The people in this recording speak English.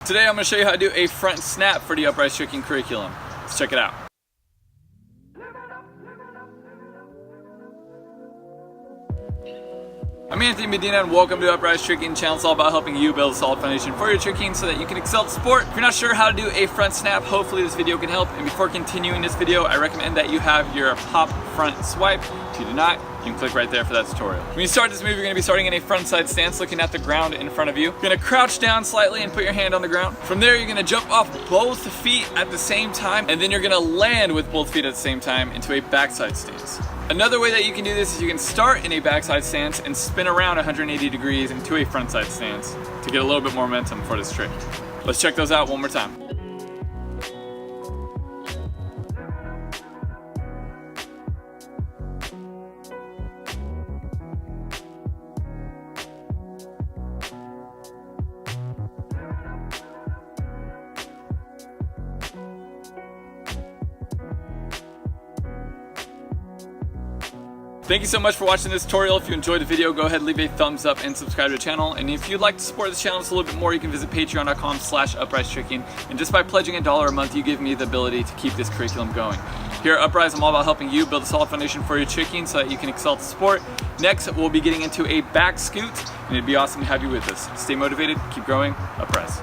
Today I'm going to show you how to do a front snap for the Upraiz Tricking curriculum. Let's check it out. I'm Anthony Medina and welcome to Upraiz Tricking. Channel is all about helping you build a solid foundation for your tricking so that you can excel at the sport. If you're not sure how to do a front snap, hopefully this video can help. And before continuing this video, I recommend that you have your pop front swipe. If you do not, you can click right there for that tutorial. When you start this move, you're going to be starting in a front side stance, looking at the ground in front of you. You're going to crouch down slightly and put your hand on the ground. From there, you're going to jump off both feet at the same time, and then you're going to land with both feet at the same time into a backside stance. Another way that you can do this is you can start in a backside stance and spin around 180 degrees into a frontside stance to get a little bit more momentum for this trick. Let's check those out one more time. Thank you so much for watching this tutorial. If you enjoyed the video, go ahead and leave a thumbs up and subscribe to the channel. And if you'd like to support this channel just a little bit more, you can visit patreon.com/Upraiz Tricking. And just by pledging $1 a month, you give me the ability to keep this curriculum going. Here at Upraiz, I'm all about helping you build a solid foundation for your tricking so that you can excel at the sport. Next, we'll be getting into a back scoot, and it'd be awesome to have you with us. Stay motivated, keep growing, Upraiz.